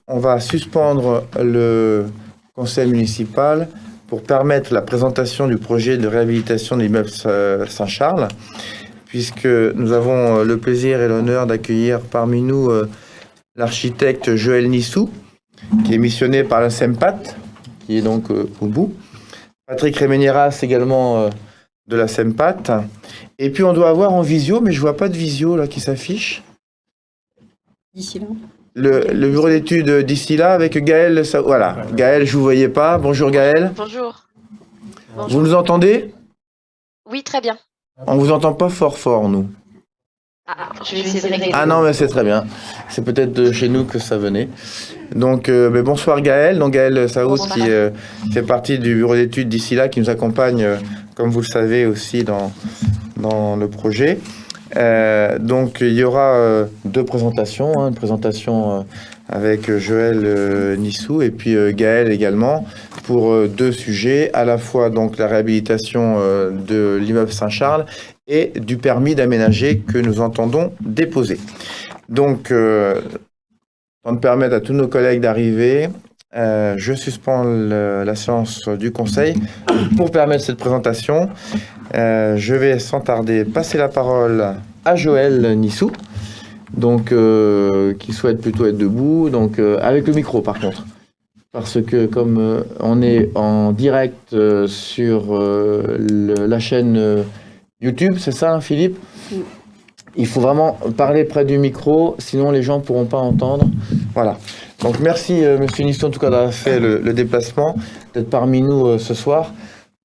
on va suspendre le conseil municipal pour permettre la présentation du projet de réhabilitation de l'immeuble Saint-Charles, puisque nous avons le plaisir et l'honneur d'accueillir parmi nous l'architecte Joël Nissou, qui est missionné par la SEMPAT, qui est donc au bout. Patrick Réménéras également de la SEMPAT. Et puis on doit avoir en visio, mais je vois pas de visio là qui s'affiche. D'ici là. Le bureau d'études d'ici là avec Gaël. Voilà, Gaël, je vous voyais pas. Bonjour Gaël. Bonjour. Vous nous entendez? Oui, très bien. On vous entend pas fort, nous. Ah, je vais essayer de régler. Ah non, mais c'est très bien. C'est peut-être de chez nous que ça venait. Donc, bonsoir Gaël. Donc Gaël Saouz qui fait partie du bureau d'études d'ici là, qui nous accompagne, comme vous le savez, aussi dans le projet. Donc, il y aura deux présentations. Une présentation avec Joël Nissou et puis Gaël également, pour deux sujets, à la fois donc la réhabilitation de l'immeuble Saint-Charles et du permis d'aménager que nous entendons déposer. Donc, pour permettre à tous nos collègues d'arriver, je suspends la séance du Conseil pour permettre cette présentation. Je vais sans tarder passer la parole à Joël Nissou, donc, qui souhaite plutôt être debout, donc avec le micro par contre. Parce que comme on est en direct sur la chaîne YouTube, c'est ça, hein, Philippe? Oui. Il faut vraiment parler près du micro, sinon les gens ne pourront pas entendre. Voilà. Donc merci Monsieur Nissou en tout cas d'avoir fait le déplacement, d'être parmi nous ce soir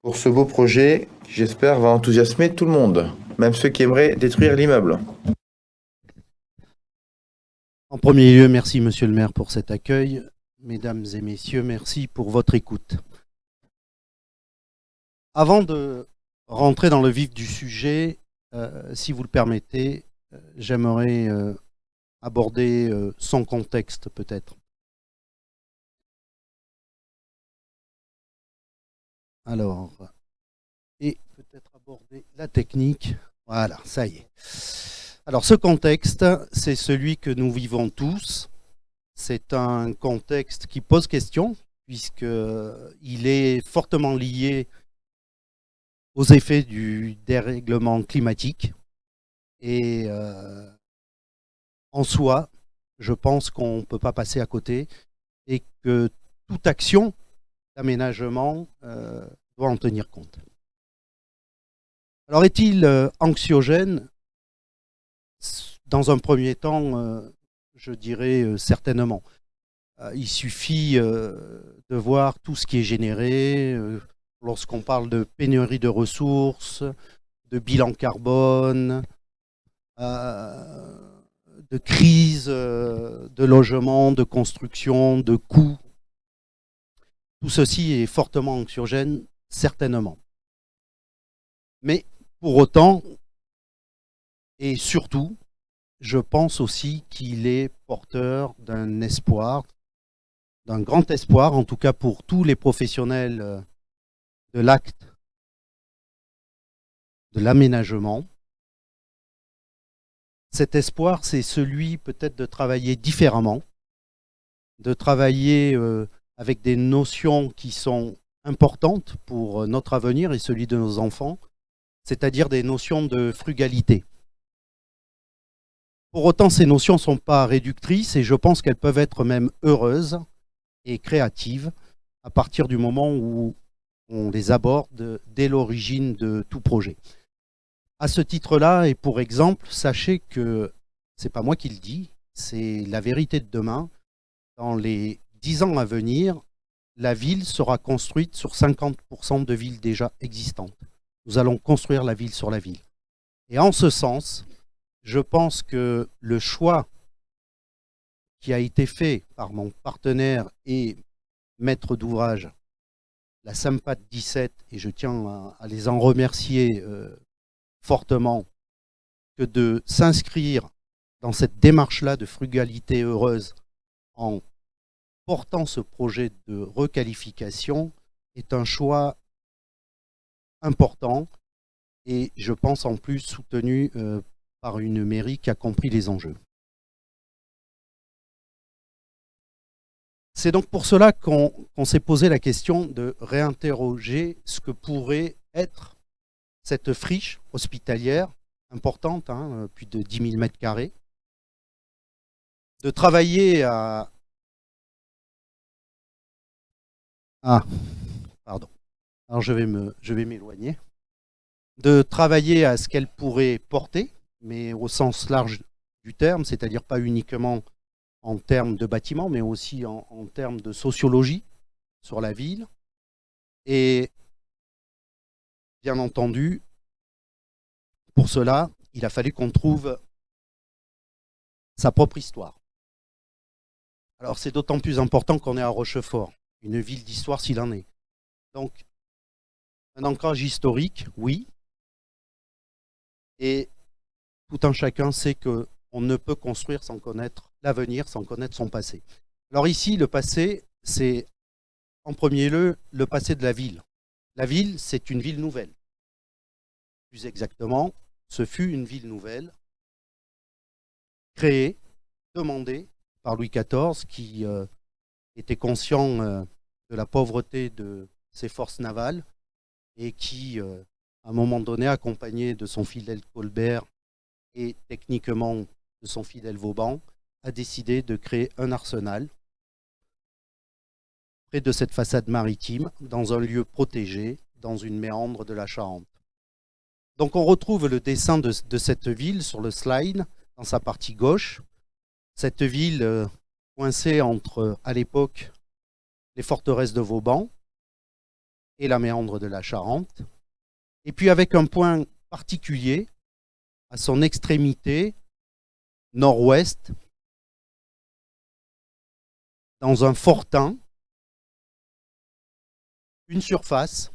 pour ce beau projet qui j'espère va enthousiasmer tout le monde, même ceux qui aimeraient détruire l'immeuble. En premier lieu, merci Monsieur le maire pour cet accueil. Mesdames et messieurs, merci pour votre écoute. Avant de rentrer dans le vif du sujet, si vous le permettez, j'aimerais aborder son contexte peut-être. Alors, et peut-être aborder la technique. Voilà, ça y est. Alors ce contexte, c'est celui que nous vivons tous. C'est un contexte qui pose question, puisqu'il est fortement lié aux effets du dérèglement climatique. Et en soi, je pense qu'on ne peut pas passer à côté et que toute action d'aménagement doit en tenir compte. Alors est-il anxiogène? Dans un premier temps, je dirais certainement. Il suffit de voir tout ce qui est généré lorsqu'on parle de pénurie de ressources, de bilan carbone, de crise de logement, de construction, de coûts. Tout ceci est fortement anxiogène, certainement. Mais pour autant, et surtout, je pense aussi qu'il est porteur d'un espoir, d'un grand espoir, en tout cas pour tous les professionnels de l'acte de l'aménagement. Cet espoir, c'est celui peut-être de travailler différemment, de travailler avec des notions qui sont importantes pour notre avenir et celui de nos enfants, c'est-à-dire des notions de frugalité. Pour autant, ces notions ne sont pas réductrices et je pense qu'elles peuvent être même heureuses et créatives à partir du moment où on les aborde dès l'origine de tout projet. À ce titre-là, et pour exemple, sachez que ce n'est pas moi qui le dis, c'est la vérité de demain. Dans les 10 ans à venir, la ville sera construite sur 50% de villes déjà existantes. Nous allons construire la ville sur la ville. Et en ce sens, je pense que le choix qui a été fait par mon partenaire et maître d'ouvrage, la SEMPAT 17, et je tiens à les en remercier fortement, que de s'inscrire dans cette démarche-là de frugalité heureuse en portant ce projet de requalification est un choix important et je pense en plus soutenu par une mairie qui a compris les enjeux. C'est donc pour cela qu'on s'est posé la question de réinterroger ce que pourrait être cette friche hospitalière importante, hein, plus de 10 000 mètres carrés, de travailler à... Ah, pardon. Alors je vais m'éloigner. De travailler à ce qu'elle pourrait porter, mais au sens large du terme, c'est-à-dire pas uniquement en termes de bâtiments, mais aussi en termes de sociologie sur la ville. Et bien entendu, pour cela, il a fallu qu'on trouve sa propre histoire. Alors c'est d'autant plus important qu'on est à Rochefort, une ville d'histoire s'il en est. Donc, un ancrage historique, oui. Et tout un chacun sait qu'on ne peut construire sans connaître l'avenir, sans connaître son passé. Alors ici, le passé, c'est en premier lieu le passé de la ville. La ville, c'est une ville nouvelle. Plus exactement, ce fut une ville nouvelle, créée, demandée par Louis XIV, qui était conscient de la pauvreté de ses forces navales et qui, à un moment donné, accompagné de son fidèle Colbert et techniquement de son fidèle Vauban, a décidé de créer un arsenal près de cette façade maritime, dans un lieu protégé, dans une méandre de la Charente. Donc on retrouve le dessin de cette ville sur le slide, dans sa partie gauche. Cette ville coincée entre, à l'époque, les forteresses de Vauban et la méandre de la Charente. Et puis avec un point particulier, à son extrémité nord-ouest, dans un fortin, une surface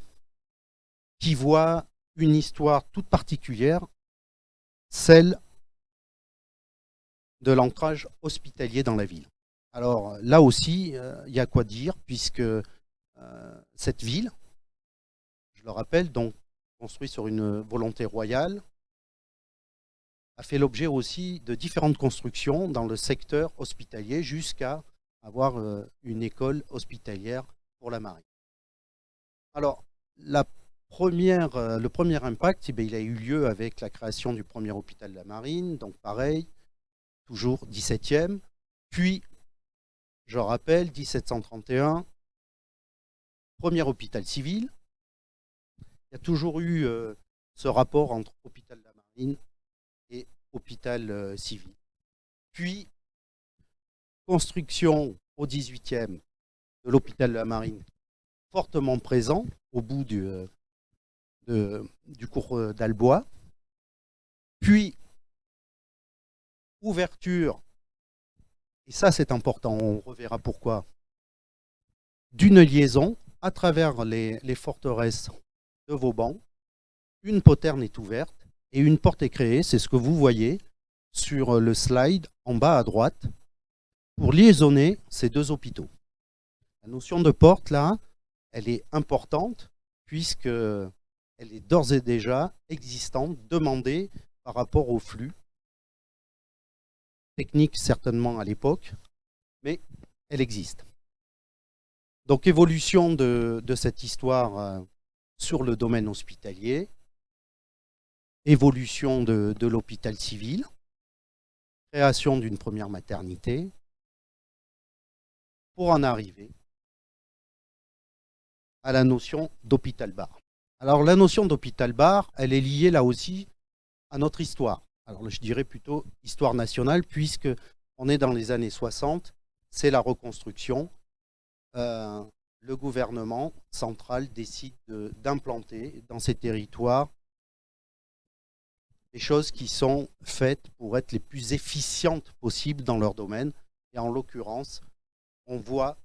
qui voit une histoire toute particulière, celle de l'ancrage hospitalier dans la ville. Alors là aussi, il y a quoi dire, puisque cette ville, je le rappelle, donc construite sur une volonté royale, a fait l'objet aussi de différentes constructions dans le secteur hospitalier jusqu'à avoir une école hospitalière pour la marine. Alors, le premier impact, il a eu lieu avec la création du premier hôpital de la marine, donc pareil, toujours 17e, puis, je rappelle, 1731, premier hôpital civil. Il y a toujours eu ce rapport entre hôpital de la marine et hôpital civil. Puis, construction au 18e de l'hôpital de la marine, fortement présent au bout du cours d'Albois. Puis, ouverture, et ça c'est important, on reverra pourquoi, d'une liaison à travers les forteresses de Vauban. Une poterne est ouverte et une porte est créée, c'est ce que vous voyez sur le slide en bas à droite, pour liaisonner ces deux hôpitaux. La notion de porte là, elle est importante puisque elle est d'ores et déjà existante, demandée par rapport au flux, technique certainement à l'époque, mais elle existe. Donc évolution de cette histoire sur le domaine hospitalier, évolution de l'hôpital civil, création d'une première maternité, pour en arriver à la notion d'hôpital-bar. Alors la notion d'hôpital-bar, elle est liée là aussi à notre histoire. Alors je dirais plutôt histoire nationale, puisque on est dans les années 60, c'est la reconstruction. Le gouvernement central décide d'implanter dans ces territoires des choses qui sont faites pour être les plus efficientes possibles dans leur domaine. Et en l'occurrence, on voit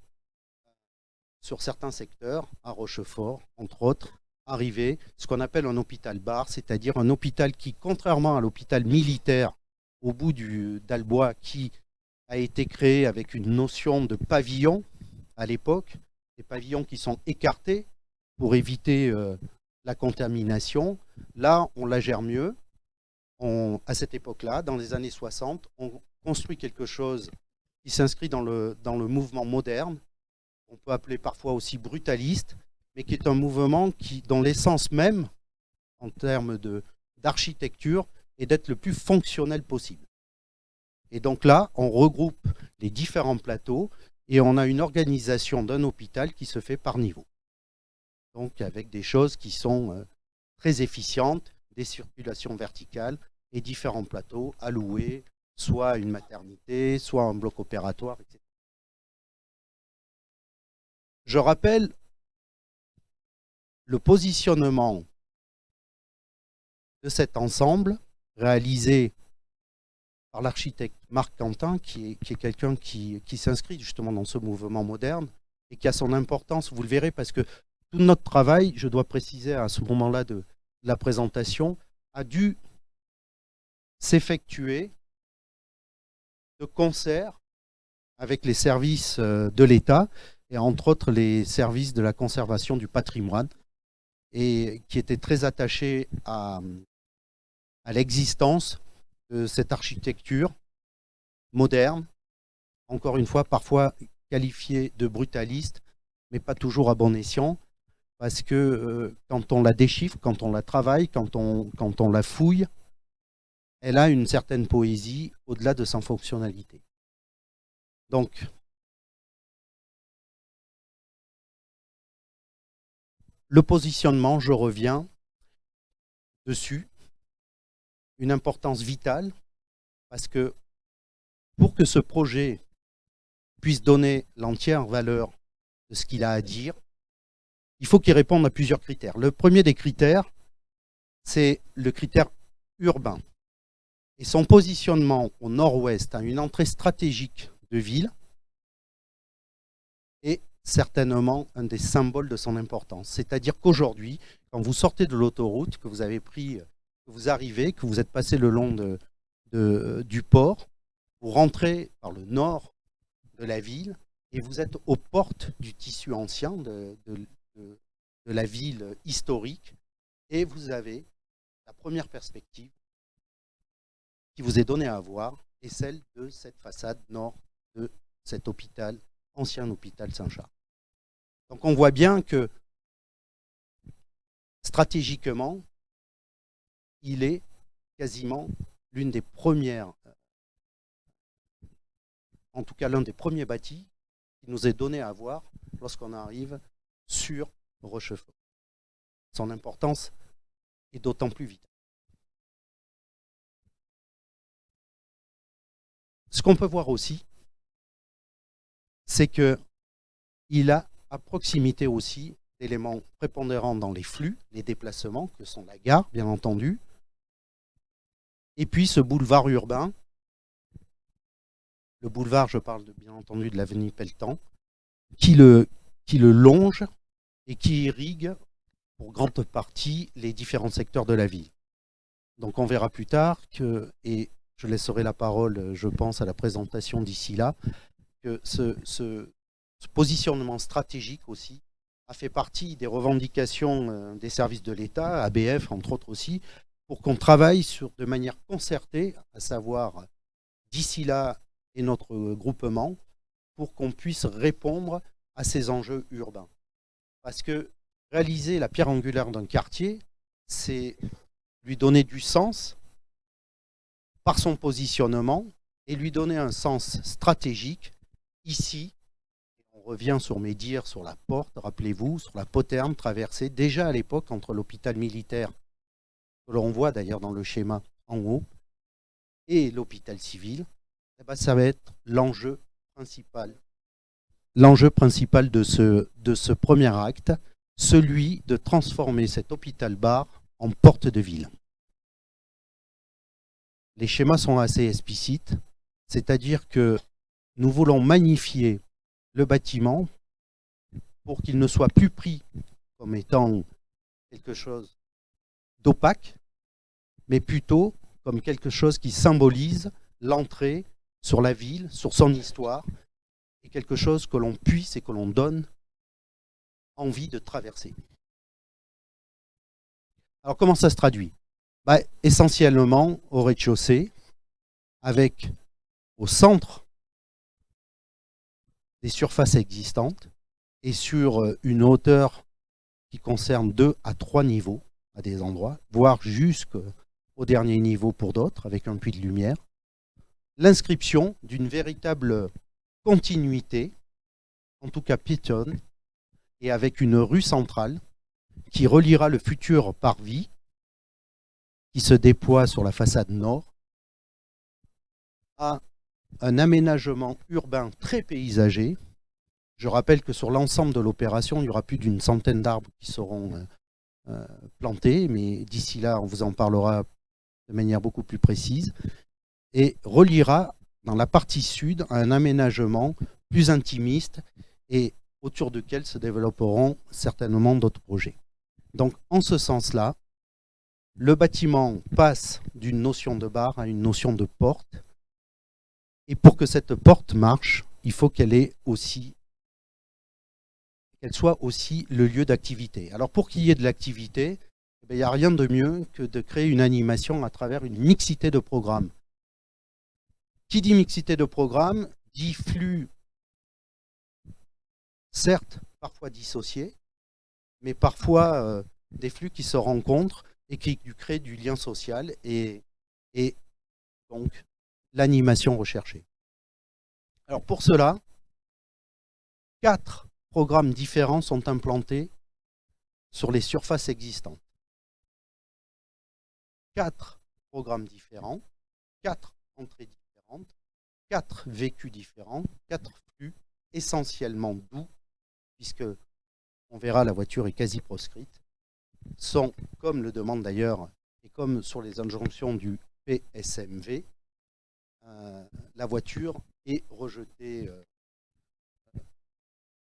sur certains secteurs, à Rochefort, entre autres, arriver ce qu'on appelle un hôpital-bar, c'est-à-dire un hôpital qui, contrairement à l'hôpital militaire au bout d'Albois, qui a été créé avec une notion de pavillon à l'époque, des pavillons qui sont écartés pour éviter la contamination. Là, on la gère mieux. À cette époque-là, dans les années 60, on construit quelque chose qui s'inscrit dans le mouvement moderne, on peut appeler parfois aussi brutaliste, mais qui est un mouvement dont l'essence même, en termes d'architecture, est d'être le plus fonctionnel possible. Et donc là, on regroupe les différents plateaux et on a une organisation d'un hôpital qui se fait par niveau. Donc avec des choses qui sont très efficientes, des circulations verticales et différents plateaux alloués, soit une maternité, soit un bloc opératoire, etc. Je rappelle le positionnement de cet ensemble réalisé par l'architecte Marc Quentin, qui est quelqu'un qui s'inscrit justement dans ce mouvement moderne et qui a son importance, vous le verrez, parce que tout notre travail, je dois préciser à ce moment-là de la présentation, a dû s'effectuer de concert avec les services de l'État et entre autres les services de la conservation du patrimoine, et qui étaient très attachés à l'existence de cette architecture moderne, encore une fois parfois qualifiée de brutaliste, mais pas toujours à bon escient, parce que quand on la déchiffre, quand on la travaille, quand on la fouille, elle a une certaine poésie au-delà de sa fonctionnalité. Donc, le positionnement, je reviens dessus, une importance vitale, parce que pour que ce projet puisse donner l'entière valeur de ce qu'il a à dire, il faut qu'il réponde à plusieurs critères. Le premier des critères, c'est le critère urbain. Et son positionnement au nord-ouest, à une entrée stratégique de ville, est certainement un des symboles de son importance. C'est-à-dire qu'aujourd'hui, quand vous sortez de l'autoroute, que vous avez pris, que vous arrivez, que vous êtes passé le long du port, vous rentrez par le nord de la ville et vous êtes aux portes du tissu ancien de la ville historique, et vous avez la première perspective qui vous est donnée à voir est celle de cette façade nord de cet hôpital, ancien hôpital Saint-Charles. Donc on voit bien que stratégiquement, il est quasiment l'une des premières, en tout cas l'un des premiers bâtis qui nous est donné à voir lorsqu'on arrive sur Rochefort. Son importance est d'autant plus vitale. Ce qu'on peut voir aussi, c'est qu'il a à proximité aussi d'éléments prépondérants dans les flux, les déplacements, que sont la gare, bien entendu, et puis ce boulevard urbain. Le boulevard, je parle bien entendu de l'avenue Pelletan, qui le longe et qui irrigue pour grande partie les différents secteurs de la ville. Donc on verra plus tard et je laisserai la parole, je pense, à la présentation d'ici là, que ce positionnement stratégique aussi a fait partie des revendications des services de l'État, ABF entre autres aussi, pour qu'on travaille de manière concertée, à savoir d'ici là et notre groupement, pour qu'on puisse répondre à ces enjeux urbains. Parce que réaliser la pierre angulaire d'un quartier, c'est lui donner du sens par son positionnement et lui donner un sens stratégique. Ici, on revient sur mes dires sur la porte, rappelez-vous, sur la poterne traversée déjà à l'époque entre l'hôpital militaire, que l'on voit d'ailleurs dans le schéma en haut, et l'hôpital civil. Eh ben, ça va être l'enjeu principal. L'enjeu principal de ce premier acte, celui de transformer cet hôpital-bar en porte de ville. Les schémas sont assez explicites, c'est-à-dire que nous voulons magnifier le bâtiment pour qu'il ne soit plus pris comme étant quelque chose d'opaque, mais plutôt comme quelque chose qui symbolise l'entrée sur la ville, sur son histoire, et quelque chose que l'on puisse et que l'on donne envie de traverser. Alors comment ça se traduit ? Essentiellement au rez-de-chaussée, avec au centre des surfaces existantes, et sur une hauteur qui concerne 2 à 3 niveaux à des endroits, voire jusqu'au dernier niveau pour d'autres, avec un puits de lumière. L'inscription d'une véritable continuité, en tout cas piétonne, et avec une rue centrale qui reliera le futur parvis qui se déploie sur la façade nord à un aménagement urbain très paysager. Je rappelle que sur l'ensemble de l'opération, il y aura plus d'une centaine d'arbres qui seront plantés, mais d'ici là, on vous en parlera de manière beaucoup plus précise, et reliera dans la partie sud un aménagement plus intimiste et autour duquel se développeront certainement d'autres projets. Donc, en ce sens-là, le bâtiment passe d'une notion de bar à une notion de porte. Et pour que cette porte marche, il faut qu'elle soit aussi le lieu d'activité. Alors, pour qu'il y ait de l'activité, il n'y a rien de mieux que de créer une animation à travers une mixité de programmes. Qui dit mixité de programmes dit flux, certes, parfois dissociés, mais parfois des flux qui se rencontrent et qui créent du lien social et donc l'animation recherchée. Alors pour cela, 4 programmes différents sont implantés sur les surfaces existantes. 4 programmes différents, 4 entrées différentes, 4 vécus différents, 4 flux essentiellement doux, puisque on verra la voiture est quasi proscrite, sont, comme le demande d'ailleurs, et comme sur les injonctions du PSMV, la voiture est rejetée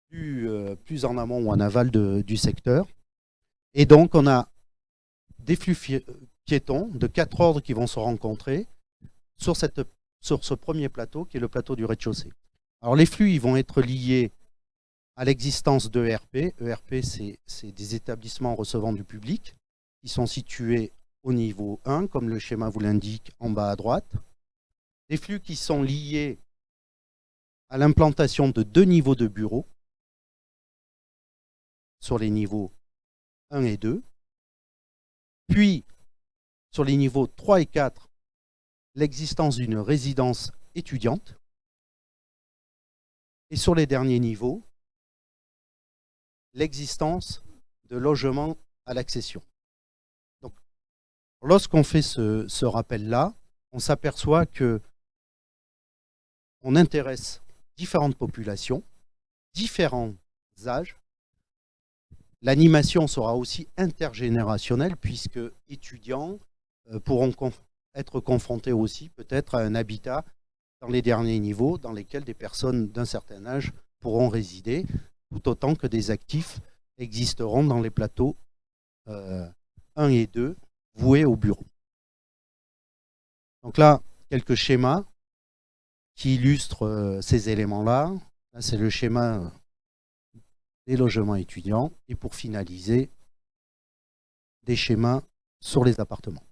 plus en amont ou en aval du secteur. Et donc on a des flux piétons de 4 ordres qui vont se rencontrer sur ce premier plateau qui est le plateau du rez-de-chaussée. Alors les flux ils vont être liés à l'existence d'ERP. ERP, c'est des établissements recevant du public qui sont situés au niveau 1, comme le schéma vous l'indique en bas à droite. Des flux qui sont liés à l'implantation de 2 niveaux de bureaux sur les niveaux 1 et 2. Puis, sur les niveaux 3 et 4, l'existence d'une résidence étudiante. Et sur les derniers niveaux, l'existence de logements à l'accession. Donc, lorsqu'on fait ce rappel-là, on s'aperçoit que on intéresse différentes populations, différents âges. L'animation sera aussi intergénérationnelle puisque étudiants pourront être confrontés aussi peut-être à un habitat dans les derniers niveaux dans lesquels des personnes d'un certain âge pourront résider, tout autant que des actifs existeront dans les plateaux 1 et 2 voués au bureau. Donc là, quelques schémas qui illustrent ces éléments-là. Là, c'est le schéma des logements étudiants et pour finaliser, des schémas sur les appartements.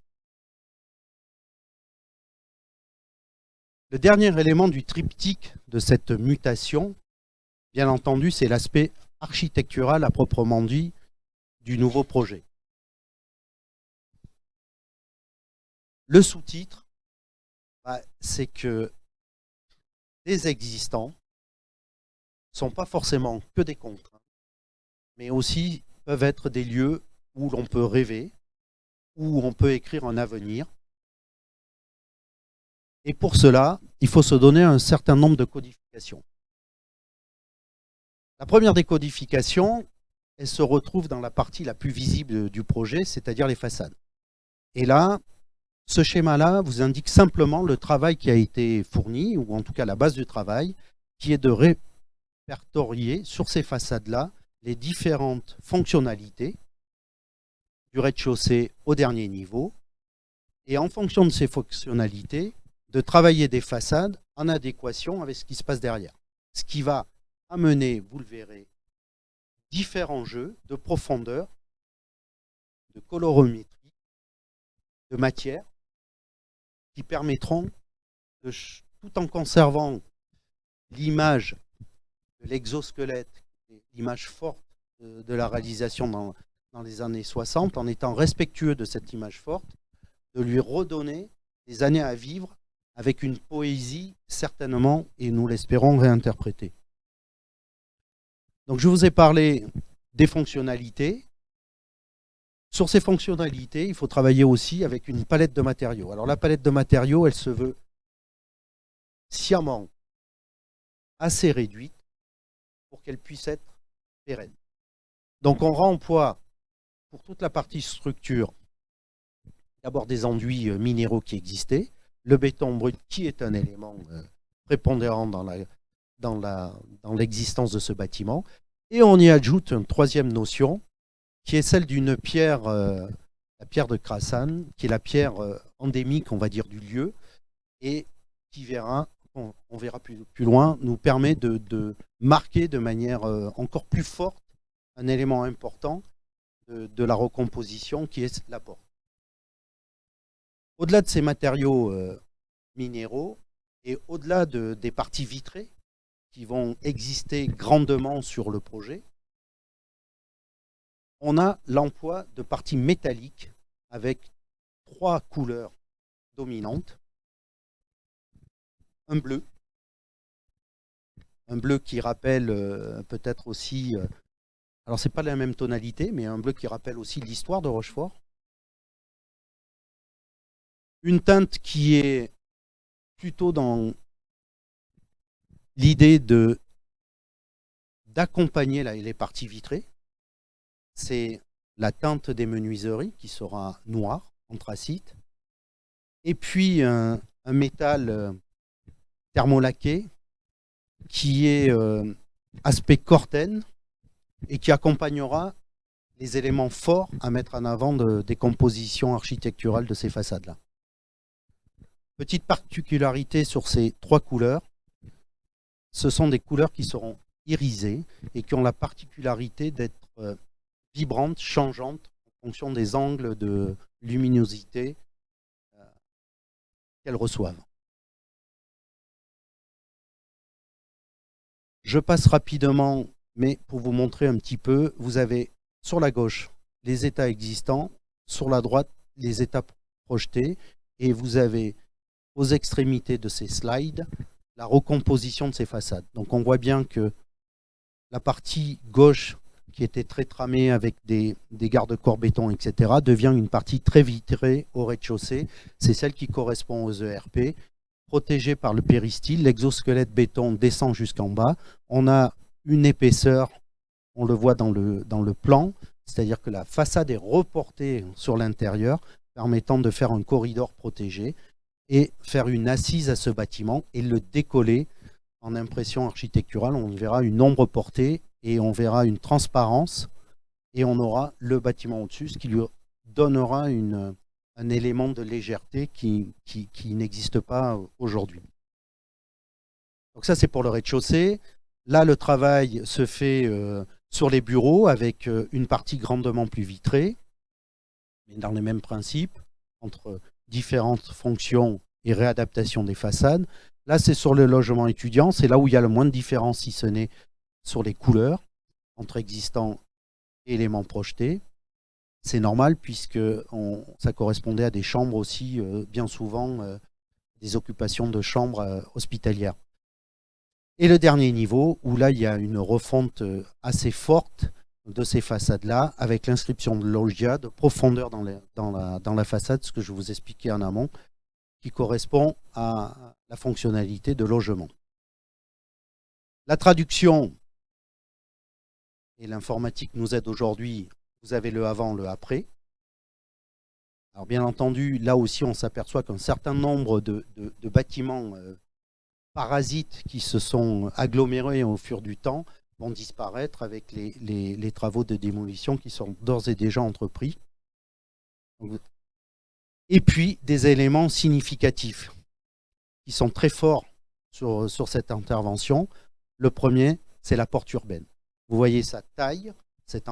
Le dernier élément du triptyque de cette mutation, bien entendu, c'est l'aspect architectural à proprement dit du nouveau projet. Le sous-titre, c'est que les existants ne sont pas forcément que des contraintes, mais aussi peuvent être des lieux où l'on peut rêver, où on peut écrire un avenir. Et pour cela, il faut se donner un certain nombre de codifications. La première des codifications, elle se retrouve dans la partie la plus visible du projet, c'est-à-dire les façades. Et là, ce schéma-là vous indique simplement le travail qui a été fourni, ou en tout cas la base du travail, qui est de répertorier sur ces façades-là les différentes fonctionnalités du rez-de-chaussée au dernier niveau, et en fonction de ces fonctionnalités, de travailler des façades en adéquation avec ce qui se passe derrière. Ce qui va amener, vous le verrez, différents jeux de profondeur, de colorimétrie, de matière, qui permettront, tout en conservant l'image de l'exosquelette l'image forte de la réalisation dans les années 60, en étant respectueux de cette image forte, de lui redonner des années à vivre avec une poésie certainement, et nous l'espérons, réinterprétée. Donc je vous ai parlé des fonctionnalités. Sur ces fonctionnalités, il faut travailler aussi avec une palette de matériaux. Alors la palette de matériaux, elle se veut sciemment assez réduite pour qu'elle puisse être pérenne. Donc on réemploie pour toute la partie structure d'abord des enduits minéraux qui existaient, le béton brut qui est un élément prépondérant dans l'existence de ce bâtiment, et on y ajoute une troisième notion qui est celle d'une pierre, la pierre de Crassane, qui est la pierre endémique, on va dire, du lieu, et qui verra, on verra plus loin, nous permet de marquer de manière encore plus forte un élément important de la recomposition qui est la porte. Au-delà de ces matériaux minéraux et au-delà des parties vitrées qui vont exister grandement sur le projet, on a l'emploi de parties métalliques avec 3 couleurs dominantes. Un bleu qui rappelle peut-être aussi, alors c'est pas la même tonalité, mais un bleu qui rappelle aussi l'histoire de Rochefort. Une teinte qui est plutôt dans l'idée d'accompagner les parties vitrées. C'est la teinte des menuiseries qui sera noire, anthracite. Et puis un métal thermolaqué qui est aspect corten et qui accompagnera les éléments forts à mettre en avant des compositions architecturales de ces façades-là. Petite particularité sur ces 3 couleurs, ce sont des couleurs qui seront irisées et qui ont la particularité d'être vibrantes, changeantes en fonction des angles de luminosité qu'elles reçoivent. Je passe rapidement, mais pour vous montrer un petit peu, vous avez sur la gauche les états existants, sur la droite les états projetés, et vous avez aux extrémités de ces slides la recomposition de ces façades. Donc on voit bien que la partie gauche, qui était très tramée avec des garde-corps béton, etc., devient une partie très vitrée au rez-de-chaussée. C'est celle qui correspond aux ERP, protégée par le péristyle. L'exosquelette béton descend jusqu'en bas. On a une épaisseur, on le voit dans le plan, c'est-à-dire que la façade est reportée sur l'intérieur, permettant de faire un corridor protégé et faire une assise à ce bâtiment et le décoller en impression architecturale. On verra une ombre portée et on verra une transparence et on aura le bâtiment au-dessus, ce qui lui donnera un élément de légèreté qui n'existe pas aujourd'hui. Donc ça, c'est pour le rez-de-chaussée. Là, le travail se fait sur les bureaux avec une partie grandement plus vitrée, mais dans les mêmes principes, entre différentes fonctions et réadaptation des façades. Là, c'est sur le logement étudiant, c'est là où il y a le moins de différence, si ce n'est sur les couleurs, entre existants et éléments projetés. C'est normal puisque ça correspondait à des chambres aussi, bien souvent, des occupations de chambres hospitalières. Et le dernier niveau, où là, il y a une refonte assez forte de ces façades-là, avec l'inscription de loggia, de profondeur dans la façade, ce que je vous expliquais en amont, qui correspond à la fonctionnalité de logement. La traduction et l'informatique nous aident aujourd'hui. Vous avez le avant, le après. Alors bien entendu, là aussi, on s'aperçoit qu'un certain nombre de bâtiments parasites qui se sont agglomérés au fur du temps vont disparaître avec les travaux de démolition qui sont d'ores et déjà entrepris. Et puis des éléments significatifs qui sont très forts sur cette intervention. Le premier, c'est la porte urbaine. Vous voyez sa taille, c'est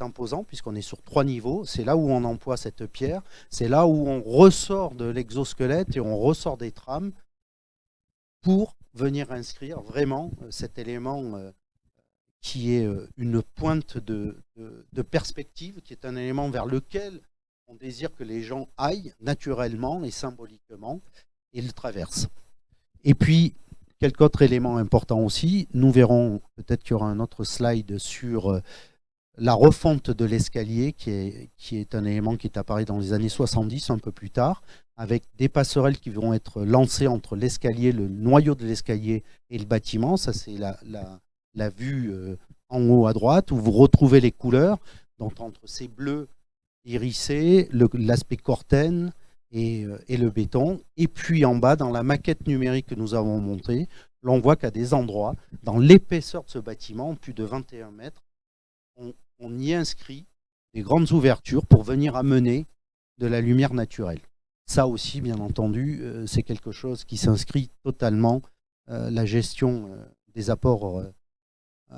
imposant puisqu'on est sur 3 niveaux. C'est là où on emploie cette pierre. C'est là où on ressort de l'exosquelette et on ressort des trames pour venir inscrire vraiment cet élément qui est une pointe de perspective, qui est un élément vers lequel on désire que les gens aillent naturellement et symboliquement et le traversent. Et puis, quelques autres éléments importants aussi, nous verrons, peut-être qu'il y aura un autre slide sur la refonte de l'escalier, qui est un élément qui est apparu dans les années 70, un peu plus tard, avec des passerelles qui vont être lancées entre l'escalier, le noyau de l'escalier et le bâtiment. Ça, c'est la vue en haut à droite, où vous retrouvez les couleurs, donc entre ces bleus irisés, l'aspect corten et le béton. Et puis en bas, dans la maquette numérique que nous avons montée, l'on voit qu'à des endroits, dans l'épaisseur de ce bâtiment, plus de 21 mètres, on y inscrit des grandes ouvertures pour venir amener de la lumière naturelle. Ça aussi, bien entendu, c'est quelque chose qui s'inscrit totalement, la gestion des apports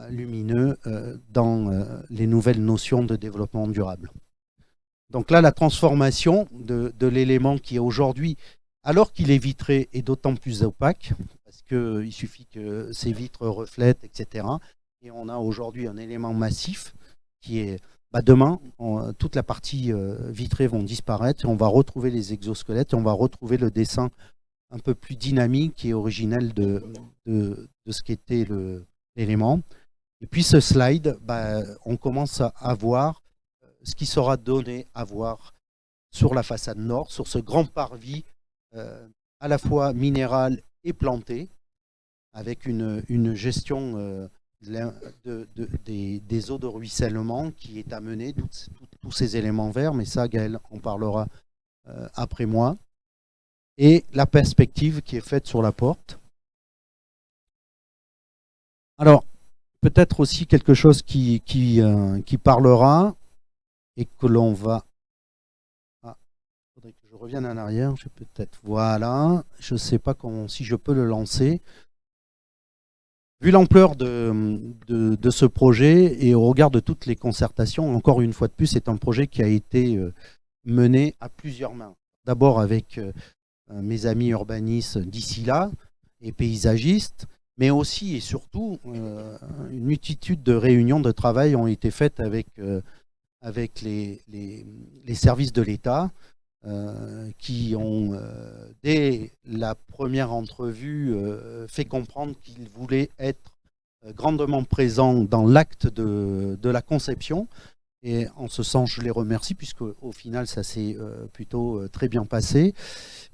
lumineux dans les nouvelles notions de développement durable. Donc là, la transformation de l'élément qui est aujourd'hui, alors qu'il est vitré, est d'autant plus opaque, parce qu'il suffit que ces vitres reflètent, etc. Et on a aujourd'hui un élément massif qui est, demain, toute la partie vitrée vont disparaître et on va retrouver les exosquelettes et on va retrouver le dessin un peu plus dynamique et originel de ce qu'était l'élément. Et puis ce slide, on commence à voir ce qui sera donné à voir sur la façade nord, sur ce grand parvis à la fois minéral et planté, avec une gestion des eaux de ruissellement qui est amenée, tous ces éléments verts, mais ça Gaël en parlera après moi, et la perspective qui est faite sur la porte. Alors, peut-être aussi quelque chose qui parlera et que l'on va... Ah, il faudrait que je revienne en arrière, je vais peut-être... Voilà, je ne sais pas si je peux le lancer. Vu l'ampleur de ce projet et au regard de toutes les concertations, encore une fois de plus, c'est un projet qui a été mené à plusieurs mains. D'abord avec mes amis urbanistes d'ici là et paysagistes, mais aussi et surtout une multitude de réunions de travail ont été faites avec les services de l'État qui ont, dès la première entrevue, fait comprendre qu'ils voulaient être grandement présents dans l'acte de la conception. Et en ce sens, je les remercie, puisque au final, ça s'est plutôt très bien passé.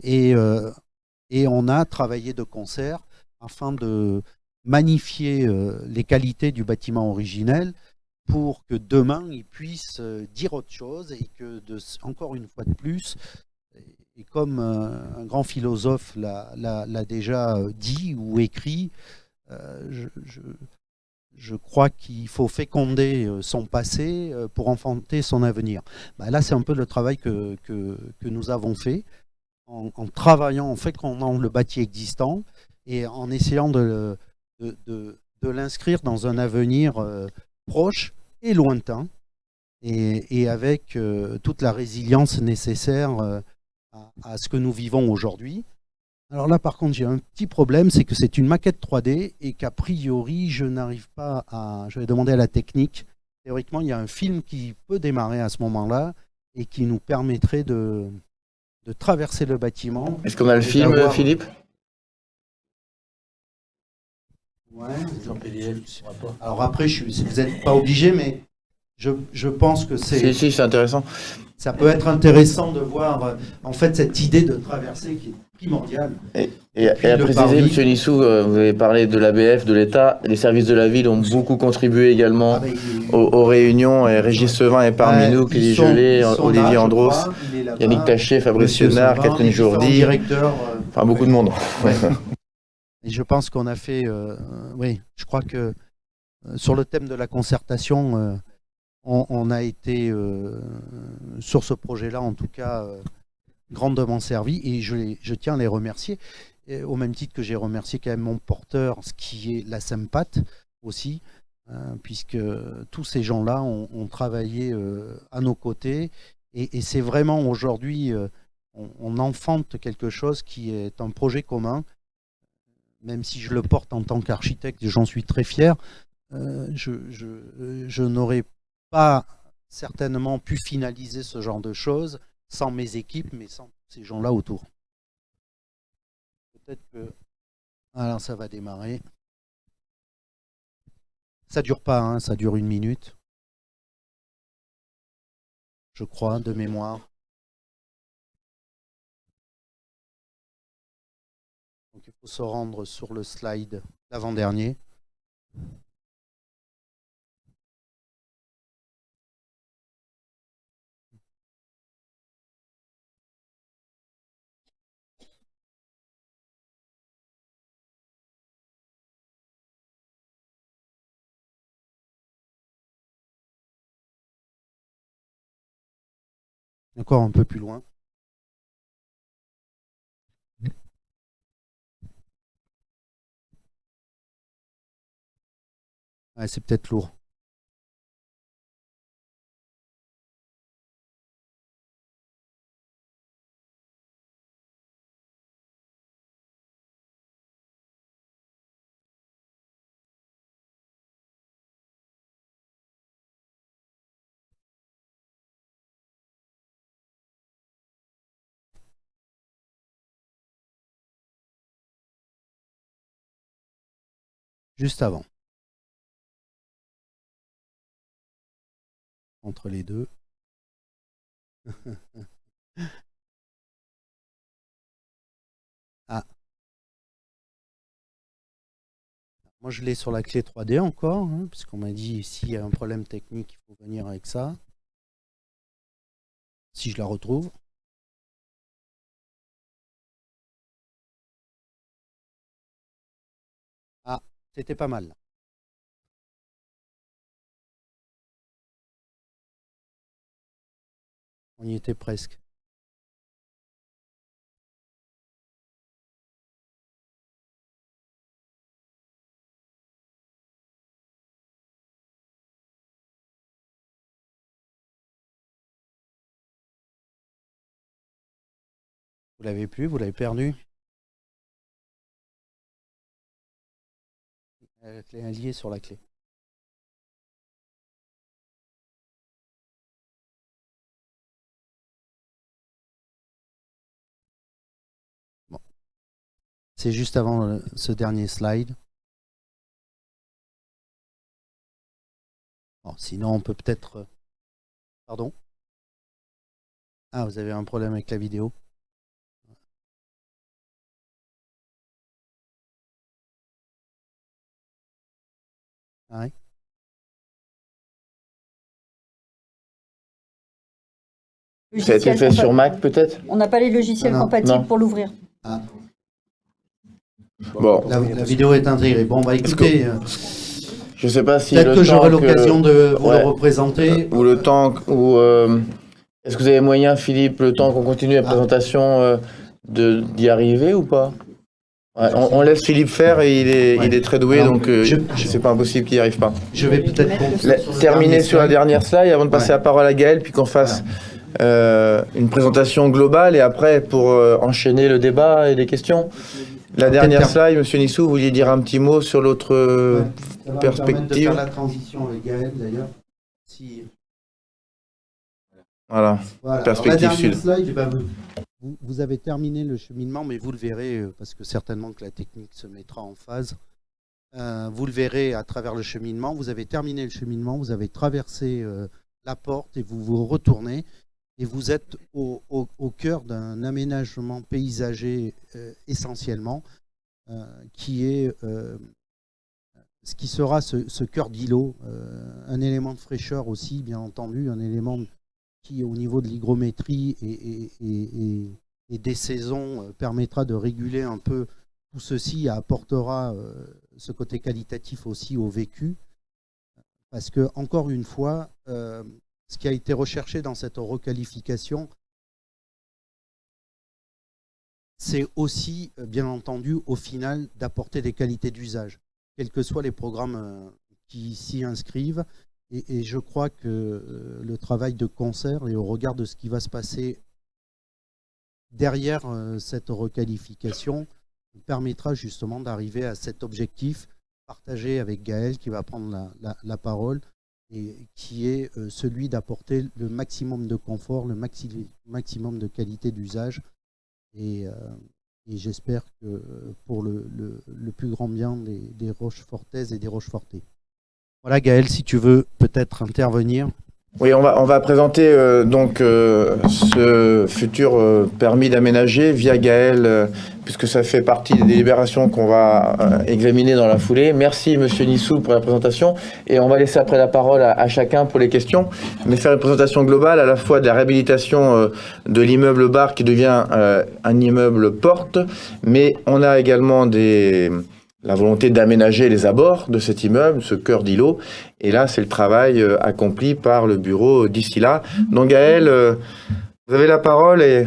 Et on a travaillé de concert afin de magnifier les qualités du bâtiment originel pour que demain, ils puissent dire autre chose et que, encore une fois de plus, et comme un grand philosophe l'a déjà dit ou écrit, je crois qu'il faut féconder son passé pour enfanter son avenir. Là, c'est un peu le travail que nous avons fait en travaillant, en fécondant le bâti existant et en essayant de l'inscrire dans un avenir proche et lointain, et avec toute la résilience nécessaire à ce que nous vivons aujourd'hui. Alors là, par contre, j'ai un petit problème, c'est que c'est une maquette 3D et qu'a priori, je n'arrive pas à... Je vais demander à la technique. Théoriquement, il y a un film qui peut démarrer à ce moment-là et qui nous permettrait de traverser le bâtiment. Est-ce qu'on a le film, Philippe? Ouais. Alors après, vous n'êtes pas obligé, mais je pense que c'est... Si, c'est intéressant. Ça peut être intéressant de voir en fait cette idée de traversée qui est primordiale. Et à préciser, M. Nissou, vous avez parlé de l'ABF, de l'État. Les services de la ville ont beaucoup contribué également aux réunions. Et Régis Sevin est parmi nous, Clélie Gelé, Olivier Andros, Yannick Taché, Fabrice Sénard, Catherine Jourdi, enfin beaucoup de monde. Ouais. Et je pense qu'on a fait... oui, je crois que sur le thème de la concertation, on a été, sur ce projet-là en tout cas, grandement servi. Et je tiens à les remercier, au même titre que j'ai remercié quand même mon porteur, ce qui est la SEMPAT aussi, puisque tous ces gens-là ont travaillé à nos côtés. Et c'est vraiment aujourd'hui, on enfante quelque chose qui est un projet commun. Même si je le porte en tant qu'architecte, j'en suis très fier. je n'aurais pas certainement pu finaliser ce genre de choses sans mes équipes, mais sans ces gens-là autour. Peut-être que... Alors ça va démarrer. Ça dure pas, hein, ça dure 1 minute. Je crois, de mémoire. Donc il faut se rendre sur le slide l'avant-dernier. Encore un peu plus loin. Ouais, c'est peut-être lourd. Juste avant. Entre les deux. Ah. Moi, je l'ai sur la clé 3D encore, hein, puisqu'on m'a dit s'il y a un problème technique, il faut venir avec ça. Si je la retrouve. Ah, c'était pas mal. On y était presque. Vous l'avez plus, vous l'avez perdu. La clé alliée sur la clé. Bon. C'est juste avant ce dernier slide. Bon, sinon, on peut peut-être... Pardon? Ah, vous avez un problème avec la vidéo? Ah oui? Ça a été fait sur Mac peut-être? On n'a pas les logiciels Non, compatibles non. pour l'ouvrir. Ah, Bon, la vidéo est intégrée. Bon, bah écoutez, je sais pas si peut-être le que j'aurai temps l'occasion de vous Ouais. le représenter. ou le temps ou est-ce que vous avez moyen, Philippe, le temps qu'on continue la présentation d'y arriver ou pas? Ouais, on laisse Philippe faire et il est très doué, Alors, donc c'est pas impossible qu'il n'y arrive pas. Je vais peut-être Terminer sur la dernière slide avant de passer Ouais. la parole à Gaël, puis qu'on fasse une présentation globale et après pour enchaîner le débat et les questions. La dernière slide, Monsieur Nissou, vous vouliez dire un petit mot sur l'autre Ça va me perspective. permettre de faire la transition avec Gaël d'ailleurs. Si... Voilà. Voilà. Perspective Alors, la dernière sud. slide, ben, vous avez terminé le cheminement, mais vous le verrez, parce que certainement que la technique se mettra en phase. Vous le verrez à travers le cheminement. Vous avez terminé le cheminement, vous avez traversé la porte et vous vous retournez. Et vous êtes au cœur d'un aménagement paysager essentiellement, qui est ce qui sera ce cœur d'îlot, un élément de fraîcheur aussi, bien entendu, un élément qui, au niveau de l'hygrométrie et des saisons, permettra de réguler un peu tout ceci et apportera ce côté qualitatif aussi au vécu. Parce que, encore une fois, ce qui a été recherché dans cette requalification, c'est aussi, bien entendu, au final, d'apporter des qualités d'usage, quels que soient les programmes qui s'y inscrivent. Et je crois que le travail de concert, et au regard de ce qui va se passer derrière cette requalification, permettra justement d'arriver à cet objectif partager avec Gaël, qui va prendre la parole, et qui est celui d'apporter le maximum de confort, le maximum de qualité d'usage. Et j'espère que pour le plus grand bien des Rochefortaises et des Rochefortais. Voilà Gaël, si tu veux peut-être intervenir. Oui, on va présenter ce futur permis d'aménager via Gaël, puisque ça fait partie des délibérations qu'on va examiner dans la foulée. Merci Monsieur Nissou pour la présentation, et on va laisser après la parole à chacun pour les questions, mais faire une présentation globale à la fois de la réhabilitation de l'immeuble bar qui devient un immeuble porte, mais on a également la volonté d'aménager les abords de cet immeuble, ce cœur d'îlot. Et là, c'est le travail accompli par le bureau d'ici là. Donc Gaël, vous avez la parole et